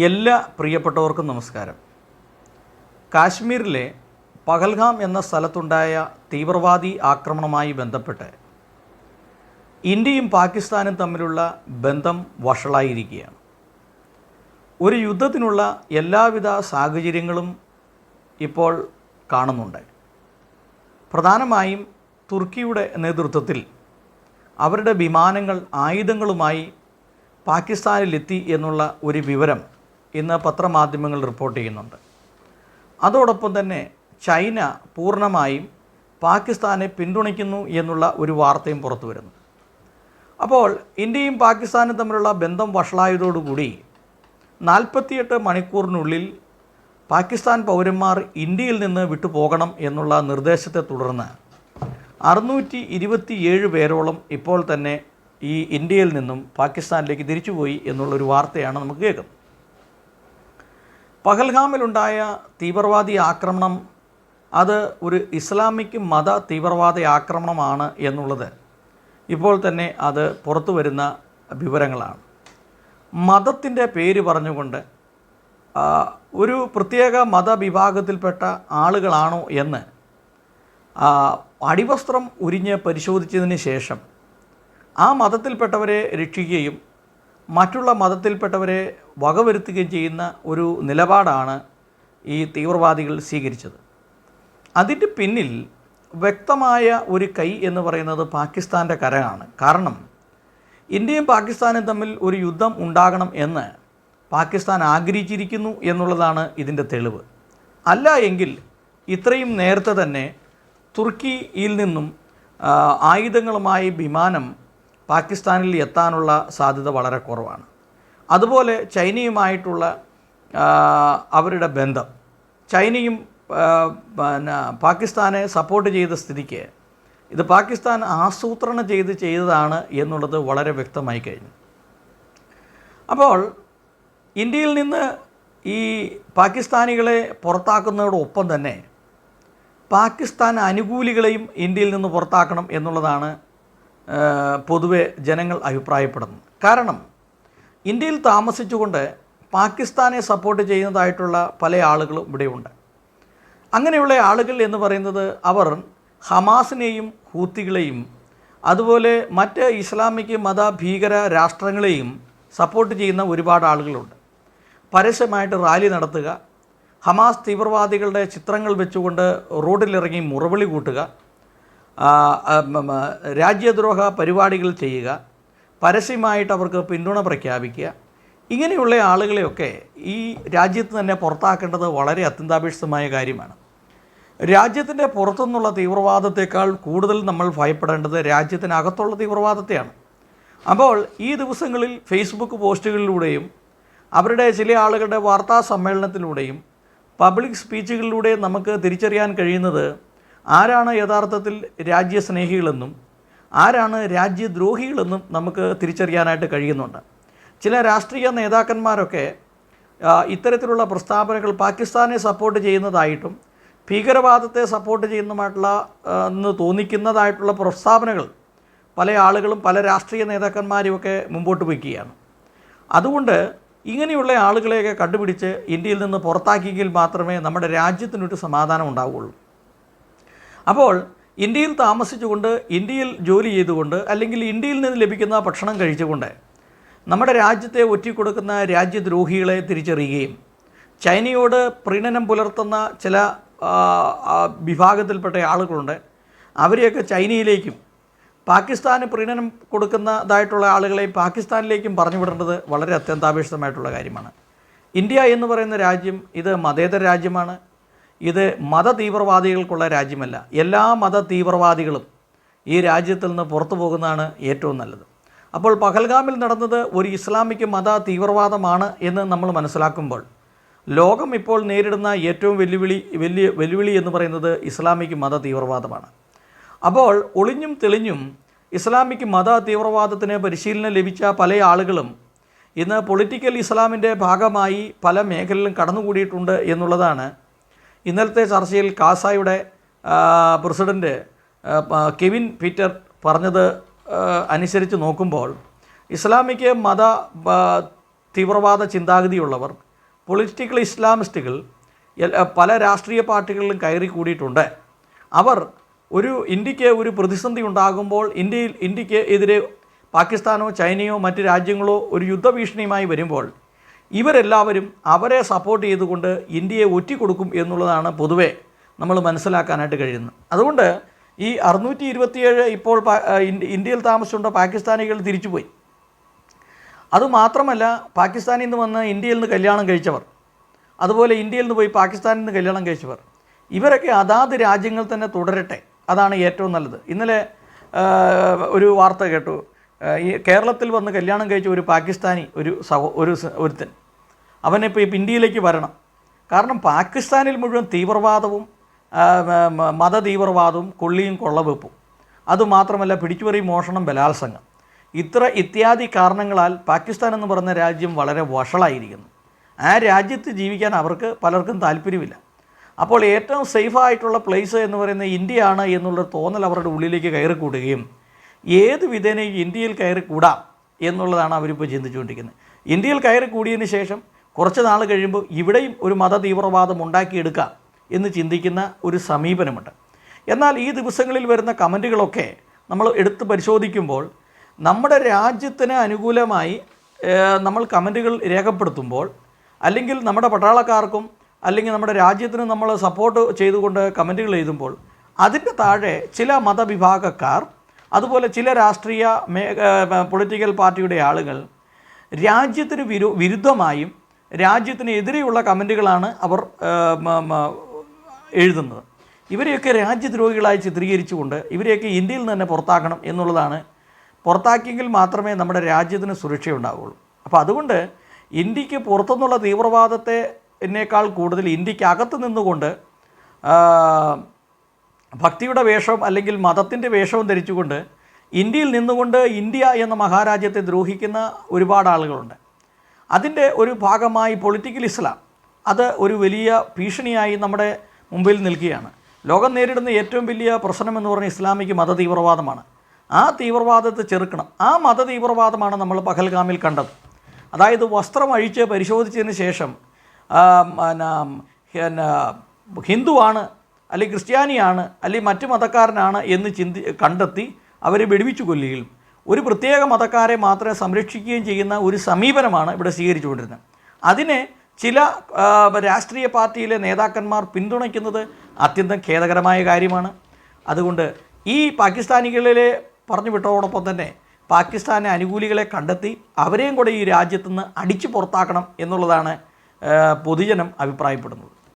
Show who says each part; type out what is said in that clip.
Speaker 1: എല്ലാ പ്രിയപ്പെട്ടവർക്കും നമസ്കാരം. കാശ്മീരിലെ പഹൽഗാം എന്ന സ്ഥലത്തുണ്ടായ തീവ്രവാദി ആക്രമണവുമായി ബന്ധപ്പെട്ട് ഇന്ത്യയും പാകിസ്ഥാനും തമ്മിലുള്ള ബന്ധം വഷളായിരിക്കുകയാണ്. ഒരു യുദ്ധത്തിനുള്ള എല്ലാവിധ സാഹചര്യങ്ങളും ഇപ്പോൾ കാണുന്നുണ്ട്. പ്രധാനമായും തുർക്കിയുടെ നേതൃത്വത്തിൽ അവരുടെ വിമാനങ്ങൾ ആയുധങ്ങളുമായി പാകിസ്ഥാനിലെത്തി എന്നുള്ള ഒരു വിവരം ഇന്ന് പത്രമാധ്യമങ്ങൾ റിപ്പോർട്ട് ചെയ്യുന്നുണ്ട്. അതോടൊപ്പം തന്നെ ചൈന പൂർണ്ണമായും പാകിസ്ഥാനെ പിന്തുണയ്ക്കുന്നു എന്നുള്ള ഒരു വാർത്തയും പുറത്തു വരുന്നു. അപ്പോൾ ഇന്ത്യയും പാകിസ്ഥാനും തമ്മിലുള്ള ബന്ധം വഷളായതോടുകൂടി 48 മണിക്കൂറിനുള്ളിൽ പാകിസ്ഥാൻ പൗരന്മാർ ഇന്ത്യയിൽ നിന്ന് വിട്ടുപോകണം എന്നുള്ള നിർദ്ദേശത്തെ തുടർന്ന് 627 പേരോളം ഇപ്പോൾ തന്നെ ഈ ഇന്ത്യയിൽ നിന്നും പാകിസ്ഥാനിലേക്ക് തിരിച്ചുപോയി എന്നുള്ളൊരു വാർത്തയാണ് നമുക്ക് കേൾക്കുന്നത്. പഹൽഗാമിലുണ്ടായ തീവ്രവാദി ആക്രമണം അത് ഒരു ഇസ്ലാമിക് മത തീവ്രവാദി ആക്രമണമാണ് എന്നുള്ളത് ഇപ്പോൾ തന്നെ അത് പുറത്തു വരുന്ന വിവരങ്ങളാണ്. മതത്തിൻ്റെ പേര് പറഞ്ഞുകൊണ്ട് ഒരു പ്രത്യേക മതവിഭാഗത്തിൽപ്പെട്ട ആളുകളാണോ എന്ന് അടിവസ്ത്രം ഉരിഞ്ഞ് പരിശോധിച്ചതിന് ശേഷം ആ മതത്തിൽപ്പെട്ടവരെ രക്ഷിക്കുകയും മറ്റുള്ള മതത്തിൽപ്പെട്ടവരെ വകവരുത്തുകയും ചെയ്യുന്ന ഒരു നിലപാടാണ് ഈ തീവ്രവാദികൾ സ്വീകരിച്ചത്. അതിൻ്റെ പിന്നിൽ വ്യക്തമായ ഒരു കൈ എന്ന് പറയുന്നത് പാകിസ്ഥാൻ്റെ കരമാണ്. കാരണം ഇന്ത്യയും പാകിസ്ഥാനും തമ്മിൽ ഒരു യുദ്ധം ഉണ്ടാകണം എന്ന് പാകിസ്ഥാൻ ആഗ്രഹിച്ചിരിക്കുന്നു എന്നുള്ളതാണ് ഇതിൻ്റെ തെളിവ്. അല്ല എങ്കിൽ ഇത്രയും നേരത്തെ തന്നെ തുർക്കിയിൽ നിന്നും ആയുധങ്ങളുമായി വിമാനം പാകിസ്ഥാനിൽ എത്താനുള്ള സാധ്യത വളരെ കുറവാണ്. അതുപോലെ ചൈനയുമായിട്ടുള്ള അവരുടെ ബന്ധം, ചൈനയും പാകിസ്ഥാനെ സപ്പോർട്ട് ചെയ്ത സ്ഥിതിക്ക് ഇത് പാകിസ്ഥാൻ ആസൂത്രണം ചെയ്തതാണ് എന്നുള്ളത് വളരെ വ്യക്തമായി കഴിഞ്ഞു. അപ്പോൾ ഇന്ത്യയിൽ നിന്ന് ഈ പാകിസ്ഥാനികളെ പുറത്താക്കുന്നതോടൊപ്പം തന്നെ പാകിസ്ഥാൻ അനുകൂലികളെയും ഇന്ത്യയിൽ നിന്ന് പുറത്താക്കണം എന്നുള്ളതാണ് പൊതുവെ ജനങ്ങൾ അഭിപ്രായപ്പെടുന്നത്. കാരണം ഇന്ത്യയിൽ താമസിച്ചുകൊണ്ട് പാകിസ്ഥാനെ സപ്പോർട്ട് ചെയ്യുന്നതായിട്ടുള്ള പല ആളുകളും ഇവിടെയുണ്ട്. അങ്ങനെയുള്ള ആളുകൾ എന്ന് പറയുന്നത് അവർ ഹമാസിനെയും ഹൂത്തികളെയും അതുപോലെ മറ്റ് ഇസ്ലാമിക് മത ഭീകര രാഷ്ട്രങ്ങളെയും സപ്പോർട്ട് ചെയ്യുന്ന ഒരുപാട് ആളുകളുണ്ട്. പരസ്യമായിട്ട് റാലി നടത്തുക, ഹമാസ് തീവ്രവാദികളുടെ ചിത്രങ്ങൾ വെച്ചുകൊണ്ട് റോഡിലിറങ്ങി മുറവിളി കൂട്ടുക, രാജ്യദ്രോഹ പരിപാടികൾ ചെയ്യുക, പരസ്യമായിട്ട് അവർക്ക് പിന്തുണ പ്രഖ്യാപിക്കുക, ഇങ്ങനെയുള്ള ആളുകളെയൊക്കെ ഈ രാജ്യത്ത് തന്നെ പുറത്താക്കേണ്ടത് വളരെ അത്യന്താപേക്ഷിതമായ കാര്യമാണ്. രാജ്യത്തിൻ്റെ പുറത്തുനിന്നുള്ള തീവ്രവാദത്തെക്കാൾ കൂടുതൽ നമ്മൾ ഭയപ്പെടേണ്ടത് രാജ്യത്തിനകത്തുള്ള തീവ്രവാദത്തെയാണ്. അപ്പോൾ ഈ ദിവസങ്ങളിൽ ഫേസ്ബുക്ക് പോസ്റ്റുകളിലൂടെയും അവരുടെ ചില ആളുകളുടെ വാർത്താ സമ്മേളനത്തിലൂടെയും പബ്ലിക് സ്പീച്ചുകളിലൂടെയും നമുക്ക് തിരിച്ചറിയാൻ കഴിയുന്നത് ആരാണ് യഥാർത്ഥത്തിൽ രാജ്യസ്നേഹികളെന്നും ആരാണ് രാജ്യദ്രോഹികളെന്നും നമുക്ക് തിരിച്ചറിയാനായിട്ട് കഴിയുന്നുണ്ട്. ചില രാഷ്ട്രീയ നേതാക്കന്മാരൊക്കെ ഇത്തരത്തിലുള്ള പ്രസ്താവനകൾ പാകിസ്ഥാനെ സപ്പോർട്ട് ചെയ്യുന്നതായിട്ടും ഭീകരവാദത്തെ സപ്പോർട്ട് ചെയ്യുന്നതായിട്ടുള്ള എന്ന് തോന്നിക്കുന്നതായിട്ടുള്ള പ്രസ്താവനകൾ പല ആളുകളും പല രാഷ്ട്രീയ നേതാക്കന്മാരുമൊക്കെ മുമ്പോട്ട് വയ്ക്കുകയാണ്. അതുകൊണ്ട് ഇങ്ങനെയുള്ള ആളുകളെയൊക്കെ കണ്ടുപിടിച്ച് ഇന്ത്യയിൽ നിന്ന് പുറത്താക്കിയെങ്കിൽ മാത്രമേ നമ്മുടെ രാജ്യത്തിനൊരു സമാധാനം ഉണ്ടാവുകയുള്ളൂ. അപ്പോൾ ഇന്ത്യയിൽ താമസിച്ചുകൊണ്ട് ഇന്ത്യയിൽ ജോലി ചെയ്തുകൊണ്ട് അല്ലെങ്കിൽ ഇന്ത്യയിൽ നിന്ന് ലഭിക്കുന്ന ഭക്ഷണം കഴിച്ചുകൊണ്ട് നമ്മുടെ രാജ്യത്തെ ഒറ്റിക്കൊടുക്കുന്ന രാജ്യദ്രോഹികളെ തിരിച്ചറിയുകയും ചൈനയോട് പ്രീണനം പുലർത്തുന്ന ചില വിഭാഗത്തിൽപ്പെട്ട ആളുകളുണ്ട്, അവരെയൊക്കെ ചൈനയിലേക്കും പാകിസ്ഥാന് പ്രീണനം കൊടുക്കുന്നതായിട്ടുള്ള ആളുകളെയും പാകിസ്ഥാനിലേക്കും പറഞ്ഞു വിടേണ്ടത് വളരെ അത്യന്താപേക്ഷിതമായിട്ടുള്ള കാര്യമാണ്. ഇന്ത്യ എന്ന് പറയുന്ന രാജ്യം ഇത് മതേതര രാജ്യമാണ്. ഇത് മത തീവ്രവാദികൾക്കുള്ള രാജ്യമല്ല. എല്ലാ മത തീവ്രവാദികളും ഈ രാജ്യത്തിൽ നിന്ന് പുറത്തു പോകുന്നതാണ് ഏറ്റവും നല്ലത്. അപ്പോൾ പഹൽഗാമിൽ നടന്നത് ഒരു ഇസ്ലാമിക് മത തീവ്രവാദമാണ് എന്ന് നമ്മൾ മനസ്സിലാക്കുമ്പോൾ ലോകം ഇപ്പോൾ നേരിടുന്ന ഏറ്റവും വലിയ വെല്ലുവിളി എന്ന് പറയുന്നത് ഇസ്ലാമിക് മത തീവ്രവാദമാണ്. അപ്പോൾ ഒളിഞ്ഞും തെളിഞ്ഞും ഇസ്ലാമിക് മത തീവ്രവാദത്തിന് പരിശീലനം ലഭിച്ച പല ആളുകളും ഇന്ന് പൊളിറ്റിക്കൽ ഇസ്ലാമിൻ്റെ ഭാഗമായി പല മേഖലയിലും കടന്നുകൂടിയിട്ടുണ്ട് എന്നുള്ളതാണ് ഇന്നലത്തെ ചർച്ചയിൽ കാസായുടെ പ്രസിഡൻറ്റ് കെവിൻ പീറ്റർ പറഞ്ഞത് അനുസരിച്ച് നോക്കുമ്പോൾ ഇസ്ലാമിക് മത തീവ്രവാദ ചിന്താഗതിയുള്ളവർ പൊളിറ്റിക്കൽ ഇസ്ലാമിസ്റ്റുകൾ പല രാഷ്ട്രീയ പാർട്ടികളിലും കയറി കൂടിയിട്ടുണ്ട്. അവർ ഇന്ത്യക്ക് ഒരു പ്രതിസന്ധി ഉണ്ടാകുമ്പോൾ ഇന്ത്യക്ക് എതിരെ പാകിസ്ഥാനോ ചൈനയോ മറ്റ് രാജ്യങ്ങളോ ഒരു യുദ്ധഭീഷണിയുമായി വരുമ്പോൾ ഇവരെല്ലാവരും അവരെ സപ്പോർട്ട് ചെയ്തുകൊണ്ട് ഇന്ത്യയെ ഒറ്റിക്കൊടുക്കും എന്നുള്ളതാണ് പൊതുവെ നമ്മൾ മനസ്സിലാക്കാനായിട്ട് കഴിയുന്നത്. അതുകൊണ്ട് ഈ 627 ഇപ്പോൾ ഇന്ത്യയിൽ താമസിച്ചുകൊണ്ട് പാകിസ്ഥാനികൾ തിരിച്ചുപോയി. അതുമാത്രമല്ല, പാകിസ്ഥാനിൽ നിന്ന് വന്ന് ഇന്ത്യയിൽ നിന്ന് കല്യാണം കഴിച്ചവർ, അതുപോലെ ഇന്ത്യയിൽ നിന്ന് പോയി പാകിസ്ഥാനിൽ നിന്ന് കല്യാണം കഴിച്ചവർ, ഇവരൊക്കെ അതാത് രാജ്യങ്ങൾ തന്നെ തുടരട്ടെ, അതാണ് ഏറ്റവും നല്ലത്. ഇന്നലെ ഒരു വാർത്ത കേട്ടു, ഈ കേരളത്തിൽ വന്ന് കല്യാണം കഴിച്ച ഒരു പാകിസ്ഥാനി ഒരുത്തൻ അവനിപ്പോൾ ഇന്ത്യയിലേക്ക് വരണം. കാരണം പാകിസ്ഥാനിൽ മുഴുവൻ തീവ്രവാദവും മതതീവ്രവാദവും കൊള്ളിയും കൊള്ളവെപ്പും, അതുമാത്രമല്ല പിടിച്ചുപറി, മോഷണം, ബലാത്സംഗം, ഇത്യാദി കാരണങ്ങളാൽ പാകിസ്ഥാൻ എന്ന് പറയുന്ന രാജ്യം വളരെ വഷളായിരിക്കുന്നു. ആ രാജ്യത്ത് ജീവിക്കാൻ അവർക്ക് പലർക്കും താല്പര്യമില്ല. അപ്പോൾ ഏറ്റവും സേഫായിട്ടുള്ള പ്ലേസ് എന്ന് പറയുന്നത് ഇന്ത്യയാണ് എന്നുള്ളൊരു തോന്നൽ അവരുടെ ഉള്ളിലേക്ക് കയറിക്കൂടുകയും ഏത് വിധേനയും ഇന്ത്യയിൽ കയറിക്കൂടാം എന്നുള്ളതാണ് അവരിപ്പോൾ ചിന്തിച്ചുകൊണ്ടിരിക്കുന്നത്. ഇന്ത്യയിൽ കയറിക്കൂടിയതിന് ശേഷം കുറച്ച് നാൾ കഴിയുമ്പോൾ ഇവിടെയും ഒരു മതതീവ്രവാദം ഉണ്ടാക്കിയെടുക്കാം എന്ന് ചിന്തിക്കുന്ന ഒരു സമീപനമുണ്ട്. എന്നാൽ ഈ ദിവസങ്ങളിൽ വരുന്ന കമൻറ്റുകളൊക്കെ നമ്മൾ എടുത്ത് പരിശോധിക്കുമ്പോൾ നമ്മുടെ രാജ്യത്തിന് അനുകൂലമായി നമ്മൾ കമൻറ്റുകൾ രേഖപ്പെടുത്തുമ്പോൾ, അല്ലെങ്കിൽ നമ്മുടെ പട്ടാളക്കാർക്കും അല്ലെങ്കിൽ നമ്മുടെ രാജ്യത്തിന് നമ്മൾ സപ്പോർട്ട് ചെയ്തുകൊണ്ട് കമൻറ്റുകൾ എഴുതുമ്പോൾ അതിൻ്റെ താഴെ ചില മതവിഭാഗക്കാർ, അതുപോലെ ചില രാഷ്ട്രീയ പൊളിറ്റിക്കൽ പാർട്ടിയുടെ ആളുകൾ രാജ്യത്തിന് വിരുദ്ധമായും രാജ്യത്തിന് എതിരെയുള്ള കമൻറ്റുകളാണ് അവർ എഴുതുന്നത്. ഇവരെയൊക്കെ രാജ്യദ്രോഹികളായി ചിത്രീകരിച്ചുകൊണ്ട് ഇവരെയൊക്കെ ഇന്ത്യയിൽ നിന്ന് തന്നെ പുറത്താക്കണം എന്നുള്ളതാണ്. പുറത്താക്കിയെങ്കിൽ മാത്രമേ നമ്മുടെ രാജ്യത്തിന് സുരക്ഷയുണ്ടാവുകയുള്ളൂ. അപ്പോൾ അതുകൊണ്ട് ഇന്ത്യക്ക് പുറത്തുനിന്നുള്ള തീവ്രവാദത്തെക്കാൾ കൂടുതൽ ഇന്ത്യക്ക് അകത്ത് നിന്നുകൊണ്ട് ഭക്തിയുടെ വേഷം അല്ലെങ്കിൽ മതത്തിൻ്റെ വേഷവും ധരിച്ചുകൊണ്ട് ഇന്ത്യയിൽ നിന്നുകൊണ്ട് ഇന്ത്യ എന്ന മഹാരാജ്യത്തെ ദ്രോഹിക്കുന്ന ഒരുപാട് ആളുകളുണ്ട്. അതിൻ്റെ ഒരു ഭാഗമായി പൊളിറ്റിക്കൽ ഇസ്ലാം അത് ഒരു വലിയ ഭീഷണിയായി നമ്മുടെ മുമ്പിൽ നിൽക്കുകയാണ്. ലോകം നേരിടുന്ന ഏറ്റവും വലിയ പ്രശ്നമെന്ന് പറഞ്ഞാൽ ഇസ്ലാമിക് മതതീവ്രവാദമാണ്. ആ തീവ്രവാദത്തെ ചെറുക്കണം. ആ മതതീവ്രവാദമാണ് നമ്മൾ പഹൽഗാമിൽ കണ്ടത്. അതായത് വസ്ത്രം അഴിച്ച് പരിശോധിച്ചതിന് ശേഷം ഹിന്ദുവാണ് അല്ലെങ്കിൽ ക്രിസ്ത്യാനിയാണ് അല്ലെങ്കിൽ മറ്റു മതക്കാരനാണ് എന്ന് കണ്ടെത്തി അവരെ വെടിവെച്ചു കൊല്ലുകയും ഒരു പ്രത്യേക മതക്കാരെ മാത്രമേ സംരക്ഷിക്കുകയും ചെയ്യുന്ന ഒരു സമീപനമാണ് ഇവിടെ സ്വീകരിച്ചുകൊണ്ടിരുന്നത്. അതിനെ ചില രാഷ്ട്രീയ പാർട്ടിയിലെ നേതാക്കന്മാർ പിന്തുണയ്ക്കുന്നത് അത്യന്തം ഖേദകരമായ കാര്യമാണ്. അതുകൊണ്ട് ഈ പാകിസ്ഥാനികളിലെ പറഞ്ഞു വിട്ടതോടൊപ്പം തന്നെ പാകിസ്ഥാനെ അനുകൂലികളെ കണ്ടെത്തി അവരെയും കൂടെ ഈ രാജ്യത്തുനിന്ന് അടിച്ചു പുറത്താക്കണം എന്നുള്ളതാണ് പൊതുജനം അഭിപ്രായപ്പെടുന്നത്.